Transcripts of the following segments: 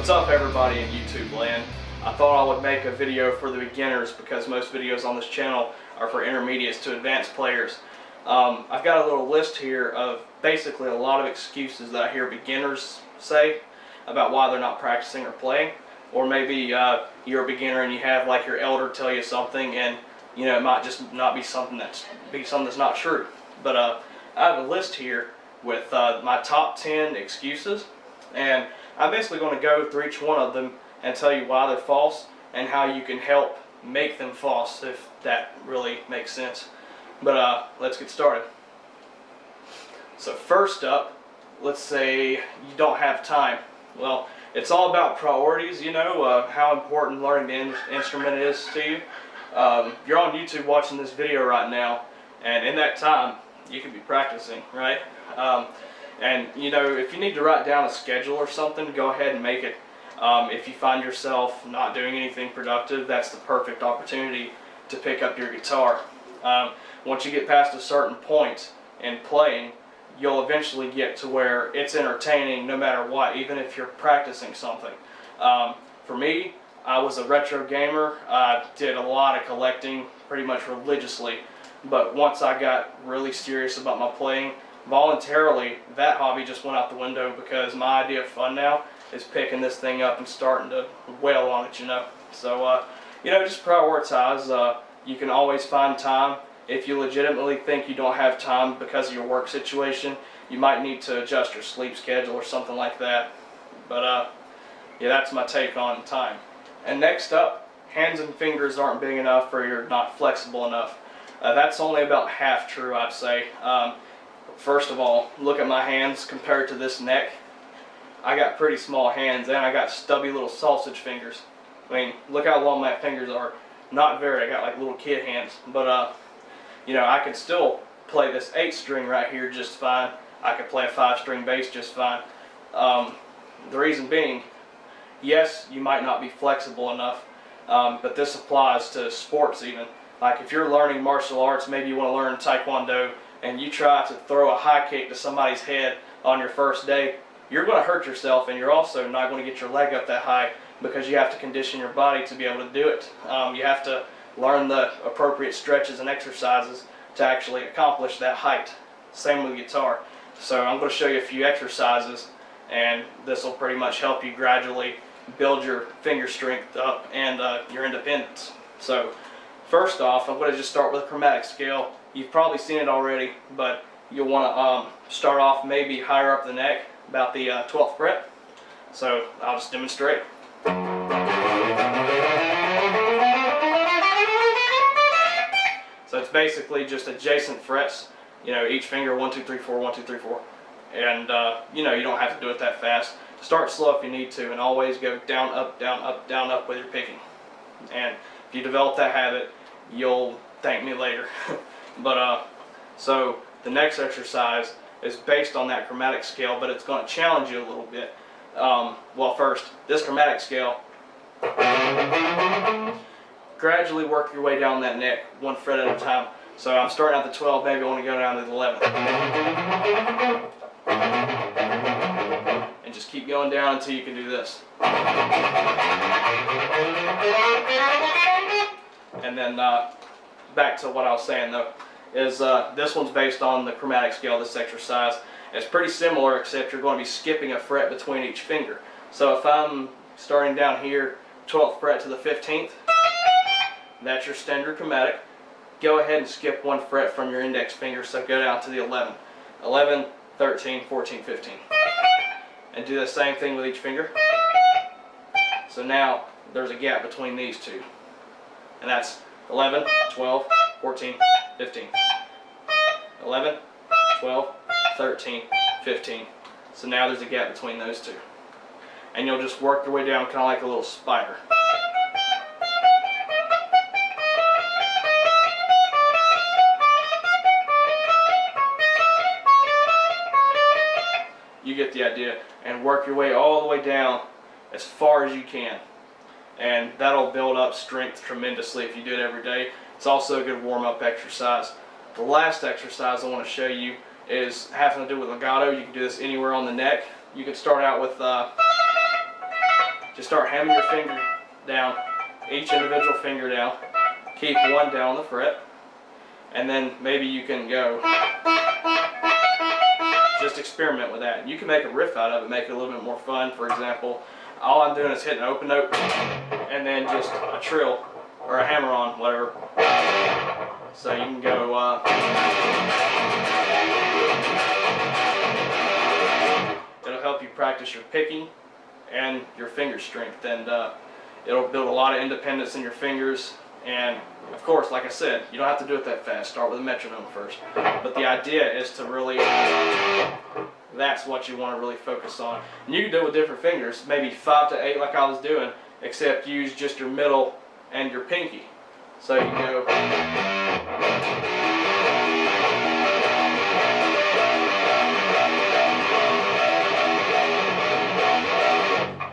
What's up everybody in YouTube land? I thought I would make a video for the beginners because most videos on this channel are for intermediates to advanced players. I've got a little list here of basically a lot of excuses that I hear beginners say about why they're not practicing or playing. Or maybe you're a beginner and you have like your elder tell you something, and you know it might just not be something that's not true. But I have a list here with my top 10 excuses, and I'm basically going to go through each one of them and tell you why they're false and how you can help make them false, if that really makes sense. But let's get started. So first up, let's say you don't have time. Well, it's all about priorities, you know, how important learning the instrument is to you. You're on YouTube watching this video right now, and in that time, you could be practicing, right? And you know, if you need to write down a schedule or something, go ahead and make it. If you find yourself not doing anything productive, that's the perfect opportunity to pick up your guitar. Once you get past a certain point in playing, you'll eventually get to where it's entertaining no matter what, even if you're practicing something. For me, I was a retro gamer. I did a lot of collecting pretty much religiously, but once I got really serious about my playing, voluntarily that hobby just went out the window, because my idea of fun now is picking this thing up and starting to wail on it, you know. So you know, just prioritize. You can always find time. If you legitimately think you don't have time because of your work situation, you might need to adjust your sleep schedule or something like that. But yeah, that's my take on time. And next up, hands and fingers aren't big enough, or you're not flexible enough. That's only about half true, I'd say. First of all, look at my hands compared to this neck. I got pretty small hands, and I got stubby little sausage fingers. I mean, look how long my fingers are. Not very. I got like little kid hands. But you know, I can still play this 8-string right here just fine. I could play a 5-string bass just fine. The reason being, yes, you might not be flexible enough, but this applies to sports even. Like if you're learning martial arts, maybe you want to learn Taekwondo, and you try to throw a high kick to somebody's head on your first day, you're going to hurt yourself, and you're also not going to get your leg up that high, because you have to condition your body to be able to do it. You have to learn the appropriate stretches and exercises to actually accomplish that height. Same with guitar. So I'm going to show you a few exercises, and this will pretty much help you gradually build your finger strength up and your independence. So first off, I'm going to just start with a chromatic scale. You've probably seen it already, but you'll want to start off maybe higher up the neck, about the 12th fret. So I'll just demonstrate. So it's basically just adjacent frets, you know, each finger 1, 2, 3, 4, 1, 2, 3, 4. And you know, you don't have to do it that fast. Start slow if you need to, and always go down, up, down, up, down, up with your picking. And if you develop that habit, you'll thank me later. But so the next exercise is based on that chromatic scale, but it's going to challenge you a little bit. Well, first, this chromatic scale, gradually work your way down that neck, 1 fret at a time. So I'm starting at the 12, maybe I want to go down to the 11. And just keep going down until you can do this. And then back to what I was saying though, is this one's based on the chromatic scale, this exercise. It's pretty similar, except you're going to be skipping a fret between each finger. So if I'm starting down here, 12th fret to the 15th, that's your standard chromatic. Go ahead and skip 1 fret from your index finger, so go down to the 11. 11, 13, 14, 15. And do the same thing with each finger. So now there's a gap between these two. And that's 11, 12, 14, 15. 11, 12, 13, 15. So now there's a gap between those two. And you'll just work your way down kind of like a little spider. You get the idea. And work your way all the way down as far as you can. And that'll build up strength tremendously if you do it every day. It's also a good warm-up exercise. The last exercise I want to show you is having to do with legato. You can do this anywhere on the neck. You can start out with just start hammering your finger down, each individual finger down. Keep one down on the fret, and then maybe you can go, just experiment with that. You can make a riff out of it, make it a little bit more fun. For example, all I'm doing is hitting an open note, and then just a trill, or a hammer-on, whatever. So you can go, it'll help you practice your picking and your finger strength, and it'll build a lot of independence in your fingers. And of course, like I said, you don't have to do it that fast. Start with a metronome first. But the idea is to really, that's what you want to really focus on. And you can do it with different fingers, maybe 5 to 8 like I was doing, except use just your middle and your pinky. So you go,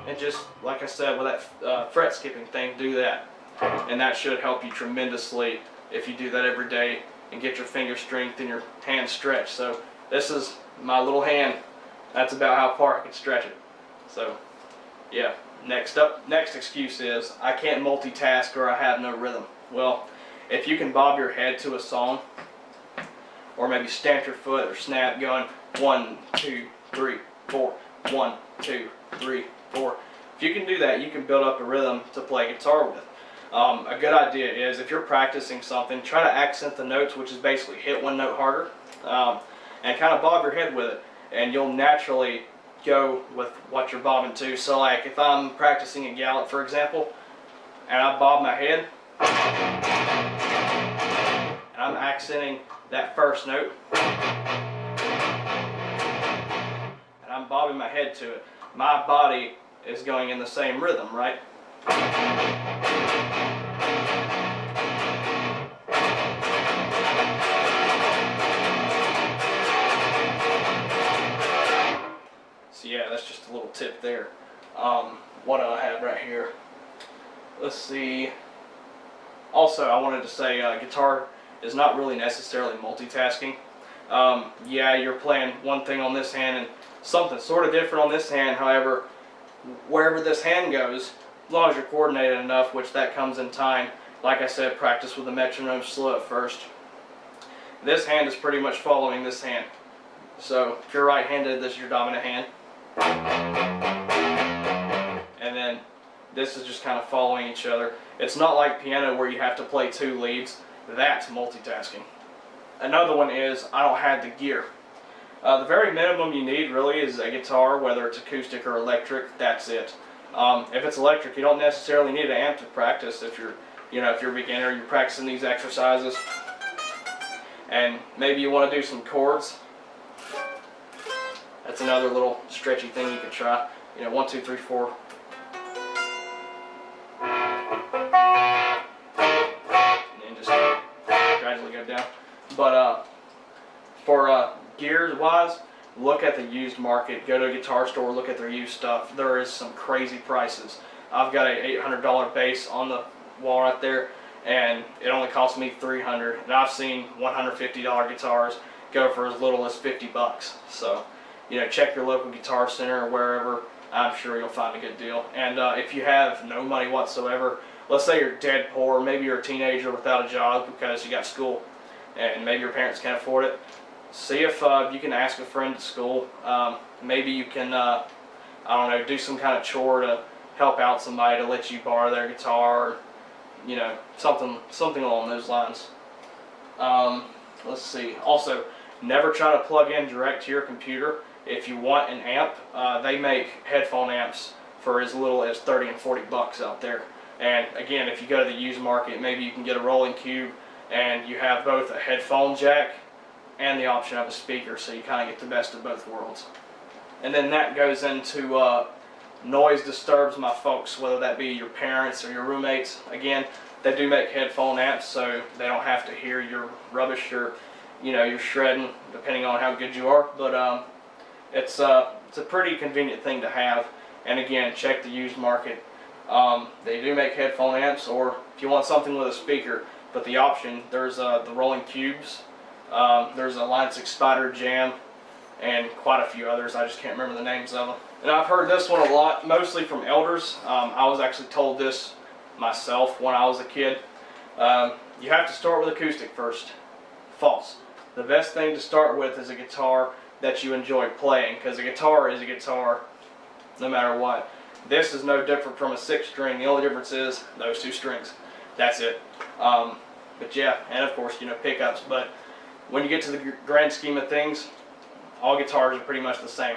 and just like I said with that fret skipping thing, do that. And that should help you tremendously if you do that every day and get your finger strength and your hand stretched. So this is my little hand. That's about how far I can stretch it. So yeah, next excuse is I can't multitask or I have no rhythm. Well, if you can bob your head to a song, or maybe stamp your foot or snap going 1, 2, 3, 4, 1, 2, 3, 4. If you can do that, you can build up a rhythm to play guitar with. A good idea is if you're practicing something, try to accent the notes, which is basically hit one note harder, and kind of bob your head with it, and you'll naturally go with what you're bobbing to. So like if I'm practicing a gallop, for example, and I bob my head, and I'm accenting that first note, and I'm bobbing my head to it, my body is going in the same rhythm, right? So yeah, that's just a little tip there. What do I have right here? Let's see. Also, I wanted to say guitar is not really necessarily multitasking. Yeah, you're playing one thing on this hand and something sort of different on this hand. However, wherever this hand goes, as long as you're coordinated enough, which that comes in time. Like I said, practice with the metronome slow at first. This hand is pretty much following this hand. So if you're right-handed, this is your dominant hand. And then this is just kind of following each other. It's not like piano where you have to play 2 leads. That's multitasking. Another one is I don't have the gear. The very minimum you need really is a guitar, whether it's acoustic or electric. That's it. If it's electric, you don't necessarily need an amp to practice. If you're a beginner, you're practicing these exercises, and maybe you want to do some chords. That's another little stretchy thing you could try. 1, 2, 3, 4. And just gradually go down. But for gears wise, look at the used market. Go to a guitar store, look at their used stuff. There is some crazy prices. I've got an $800 bass on the wall right there, and it only cost me $300. And I've seen $150 guitars go for as little as $50. So, check your local guitar center or wherever. I'm sure you'll find a good deal. And if you have no money whatsoever, let's say you're dead poor, maybe you're a teenager without a job because you got school, and maybe your parents can't afford it. See if you can ask a friend at school. Maybe you can, I don't know, do some kind of chore to help out somebody to let you borrow their guitar, or, something along those lines. Let's see. Also, never try to plug in direct to your computer. If you want an amp, they make headphone amps for as little as 30 and 40 bucks out there. And again, if you go to the used market, maybe you can get a rolling cube, and you have both a headphone jack and the option of a speaker, so you kind of get the best of both worlds. And then that goes into noise disturbs my folks, whether that be your parents or your roommates. Again, they do make headphone amps, so they don't have to hear your rubbish or you're shredding, depending on how good you are. But it's a pretty convenient thing to have. And again, check the used market. They do make headphone amps, or if you want something with a speaker, but the option, there's the rolling cubes. There's a Line 6 Spider Jam. and quite a few others. I just can't remember the names of them. And I've heard this one a lot, mostly from elders. I was actually told this myself when I was a kid. You have to start with acoustic first. False. The best thing to start with is a guitar that you enjoy playing, because a guitar is a guitar no matter what. This is no different from a 6-string. The only difference is those 2 strings. That's it. But yeah, and of course, you know, pickups. But when you get to the grand scheme of things, all guitars are pretty much the same.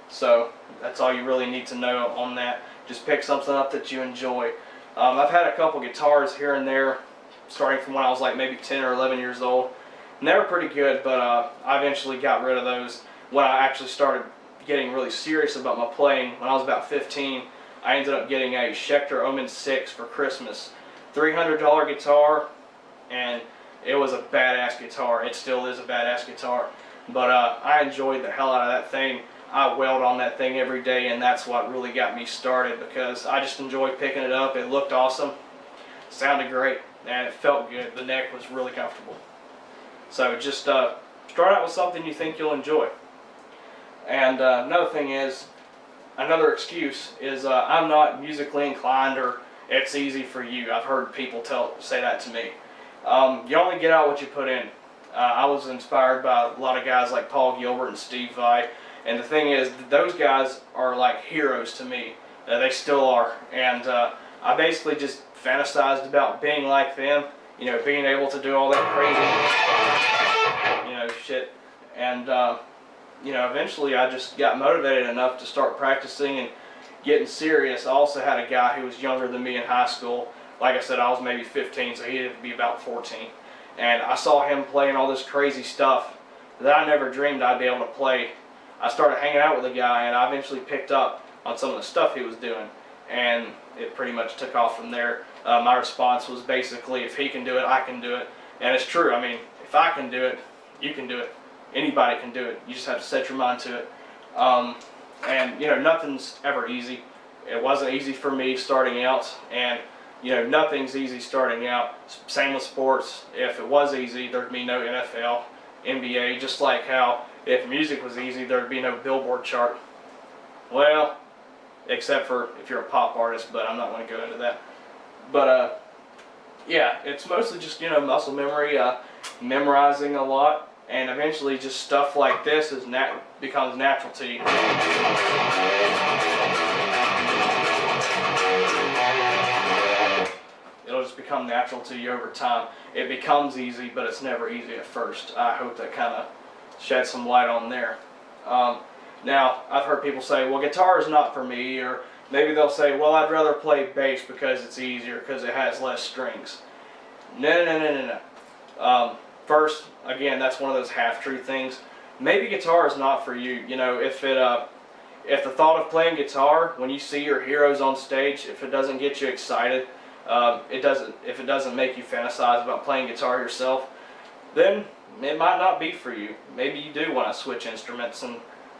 So that's all you really need to know on that. Just pick something up that you enjoy. I've had a couple guitars here and there, starting from when I was like maybe 10 or 11 years old. And they were pretty good, but I eventually got rid of those when I actually started getting really serious about my playing. When I was about 15, I ended up getting a Schecter Omen 6 for Christmas. $300 guitar, and it was a badass guitar. It still is a badass guitar. But I enjoyed the hell out of that thing. I wailed on that thing every day, and that's what really got me started, because I just enjoyed picking it up. It looked awesome, sounded great, and it felt good. The neck was really comfortable. So just start out with something you think you'll enjoy. And another excuse is I'm not musically inclined, or it's easy for you. I've heard people say that to me. You only get out what you put in. I was inspired by a lot of guys like Paul Gilbert and Steve Vai, and the thing is, those guys are like heroes to me. They still are, and I basically just fantasized about being like them, you know, being able to do all that crazy, you know, shit. And you know, eventually I just got motivated enough to start practicing and getting serious. I also had a guy who was younger than me in high school. Like I said, I was maybe 15, so he'd be about 14. And I saw him playing all this crazy stuff that I never dreamed I'd be able to play. I started hanging out with the guy, and I eventually picked up on some of the stuff he was doing. And it pretty much took off from there. My response was basically, if he can do it, I can do it. And it's true. I mean, if I can do it, you can do it. Anybody can do it. You just have to set your mind to it. And, you know, nothing's ever easy. It wasn't easy for me starting out, and, you know, nothing's easy starting out. Same with sports. If it was easy, there'd be no NFL, NBA, just like how if music was easy, there'd be no Billboard chart. Well, except for if you're a pop artist, but I'm not going to go into that. But, yeah, it's mostly just, you know, muscle memory, memorizing a lot. And eventually just stuff like this becomes natural to you. It'll just become natural to you over time. It becomes easy, but it's never easy at first. I hope that kind of sheds some light on there. Now, I've heard people say, well, guitar is not for me, or maybe they'll say, well, I'd rather play bass because it's easier, because it has less strings. No. First, again, that's one of those half-true things. Maybe guitar is not for you. You know, if the thought of playing guitar, when you see your heroes on stage, if it doesn't get you excited, if it doesn't make you fantasize about playing guitar yourself, then it might not be for you. Maybe you do want to switch instruments and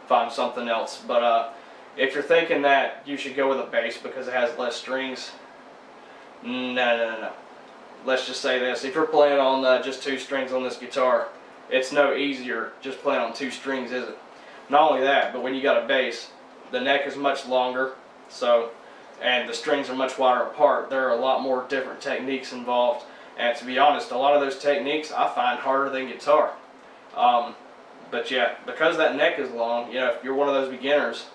find something else. But if you're thinking that you should go with a bass because it has less strings, no. Let's just say this, if you're playing on just 2 strings on this guitar, it's no easier just playing on 2 strings, is it? Not only that, but when you got a bass, the neck is much longer, and the strings are much wider apart. There are a lot more different techniques involved, and to be honest, a lot of those techniques I find harder than guitar. But yeah, because that neck is long, you know, if you're one of those beginners,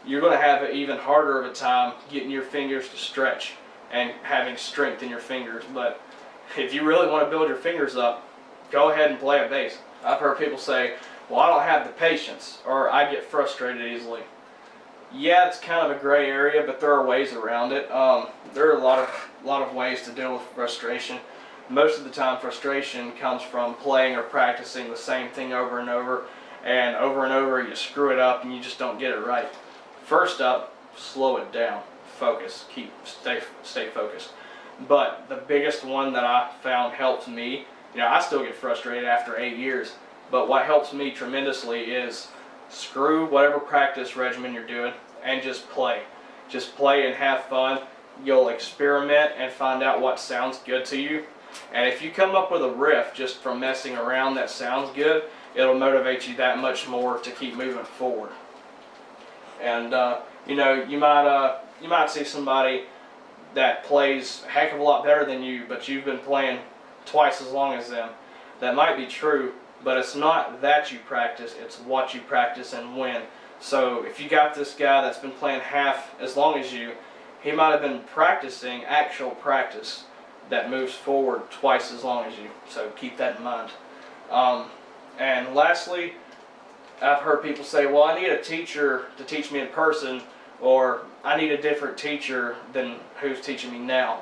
you're going to have an even harder of a time getting your fingers to stretch and having strength in your fingers. But if you really want to build your fingers up, go ahead and play a bass. I've heard people say, well, I don't have the patience, or I get frustrated easily. Yeah, it's kind of a gray area, but there are ways around it. There are a lot of ways to deal with frustration. Most of the time, frustration comes from playing or practicing the same thing over and over you screw it up and you just don't get it right. First up, slow it down. Focus. Stay focused. But the biggest one that I found helped me, you know, I still get frustrated after 8 years, but what helps me tremendously is screw whatever practice regimen you're doing and just play. Just play and have fun. You'll experiment and find out what sounds good to you. And if you come up with a riff just from messing around that sounds good, it'll motivate you that much more to keep moving forward. And you know, you might see somebody that plays a heck of a lot better than you, but you've been playing twice as long as them. That might be true, but it's not that you practice, it's what you practice and when. So if you got this guy that's been playing half as long as you, he might have been practicing actual practice that moves forward twice as long as you. So keep that in mind. And lastly, I've heard people say, well, I need a teacher to teach me in person, or I need a different teacher than who's teaching me now.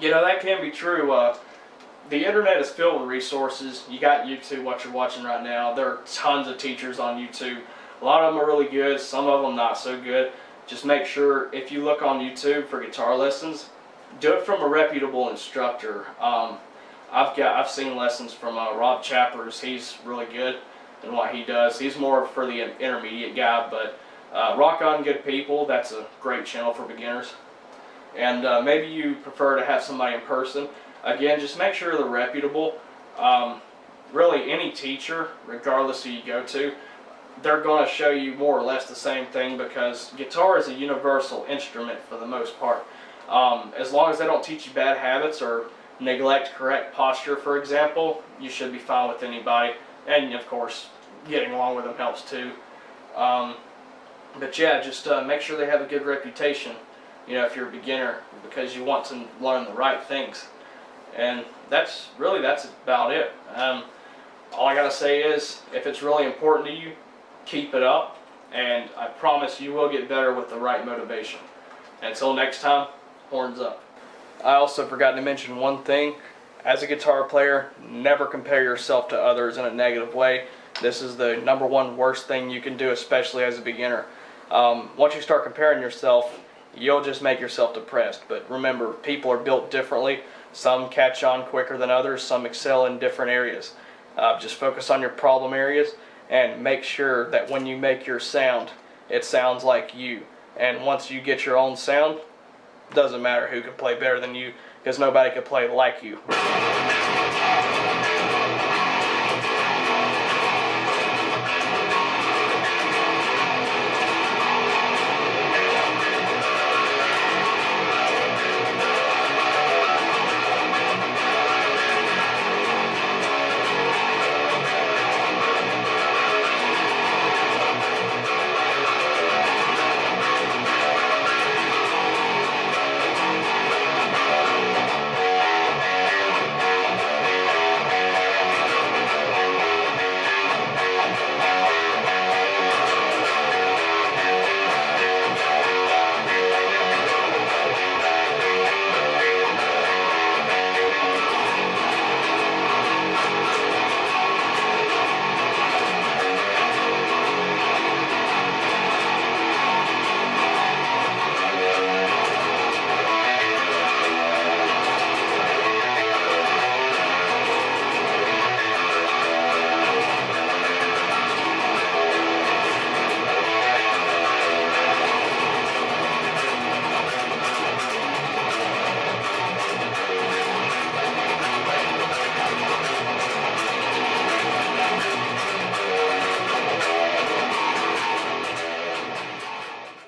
You know, that can be true. The internet is filled with resources. You got YouTube, what you're watching right now. There are tons of teachers on YouTube. A lot of them are really good, some of them not so good. Just make sure if you look on YouTube for guitar lessons, do it from a reputable instructor. I've seen lessons from Rob Chappers. He's really good in what he does. He's more for the intermediate guy, but Rock On Good People, that's a great channel for beginners. And maybe you prefer to have somebody in person. Again, just make sure they're reputable. Really, any teacher, regardless who you go to, they're going to show you more or less the same thing, because guitar is a universal instrument for the most part. As long as they don't teach you bad habits or neglect correct posture, for example, you should be fine with anybody. And of course, getting along with them helps too. But yeah, just make sure they have a good reputation, you know, if you're a beginner, because you want to learn the right things. And that's about it. All I gotta say is, if it's really important to you, keep it up, and I promise you will get better with the right motivation. Until next time, horns up. I also forgot to mention one thing. As a guitar player, never compare yourself to others in a negative way. This is the #1 worst thing you can do, especially as a beginner. Once you start comparing yourself, you'll just make yourself depressed. But remember, people are built differently. Some catch on quicker than others. Some excel in different areas. Just focus on your problem areas and make sure that when you make your sound, it sounds like you. And once you get your own sound, doesn't matter who can play better than you, because nobody can play like you.